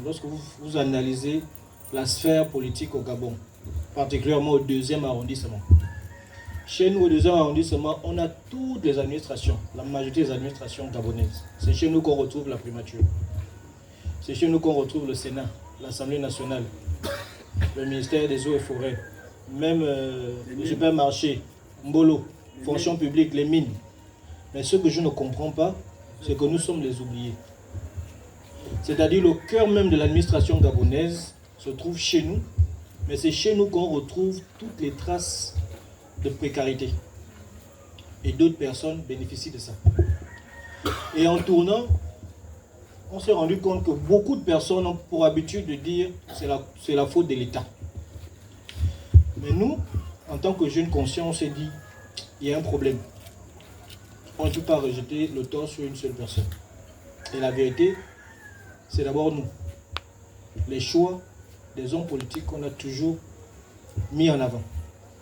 Lorsque vous analysez la sphère politique au Gabon, particulièrement au 2e arrondissement. Chez nous, au 2e arrondissement, on a toutes les administrations, la majorité des administrations gabonaises. C'est chez nous qu'on retrouve la primature. C'est chez nous qu'on retrouve le Sénat, l'Assemblée nationale, le ministère des Eaux et Forêts, même le supermarché, Mbolo, fonction publique, les mines. Mais ce que je ne comprends pas, c'est que nous sommes les oubliés. C'est-à-dire le cœur même de l'administration gabonaise se trouve chez nous, mais c'est chez nous qu'on retrouve toutes les traces de précarité. Et d'autres personnes bénéficient de ça. Et en tournant, on s'est rendu compte que beaucoup de personnes ont pour habitude de dire que c'est la faute de l'État. Mais nous, en tant que jeunes conscients, on s'est dit il y a un problème. On ne peut pas rejeter le tort sur une seule personne. Et la vérité, c'est d'abord nous. Les choix des hommes politiques qu'on a toujours mis en avant.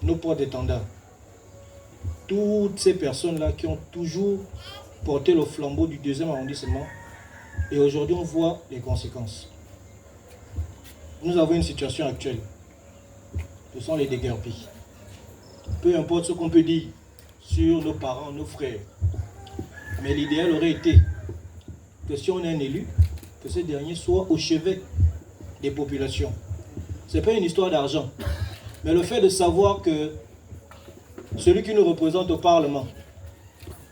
Nos porte-étendards. Toutes ces personnes-là qui ont toujours porté le flambeau du 2e arrondissement. Et aujourd'hui, on voit les conséquences. Nous avons une situation actuelle. Ce sont les déguerpis. Peu importe ce qu'on peut dire sur nos parents, nos frères. Mais l'idéal aurait été que si on est un élu, que ce dernier soit au chevet des populations. Ce n'est pas une histoire d'argent. Mais le fait de savoir que celui qui nous représente au Parlement,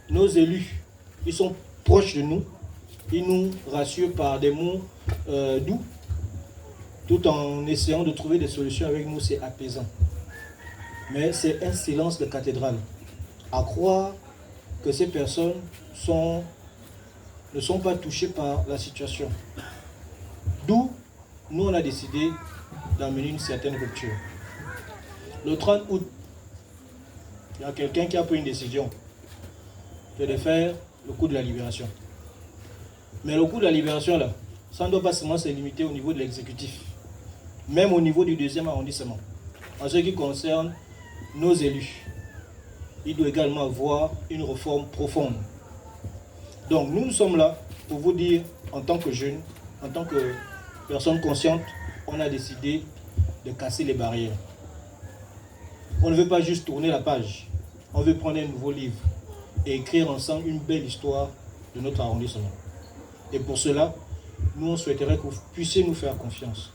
nos élus, ils sont proches de nous, ils nous rassurent par des mots doux, tout en essayant de trouver des solutions avec nous, c'est apaisant. Mais c'est un silence de cathédrale. À croire que ces personnes ne sont pas touchées par la situation. D'où, nous, on a décidé d'amener une certaine rupture. Le 30 août, il y a quelqu'un qui a pris une décision, c'est de faire le coup de la libération. Mais le coup de la libération, là, ça ne doit pas seulement se limiter au niveau de l'exécutif, même au niveau du 2e arrondissement. En ce qui concerne nos élus, il doit également avoir une réforme profonde. Donc nous sommes là pour vous dire, en tant que jeunes, en tant que personnes conscientes, on a décidé de casser les barrières. On ne veut pas juste tourner la page, on veut prendre un nouveau livre et écrire ensemble une belle histoire de notre arrondissement. Et pour cela, nous on souhaiterait que vous puissiez nous faire confiance.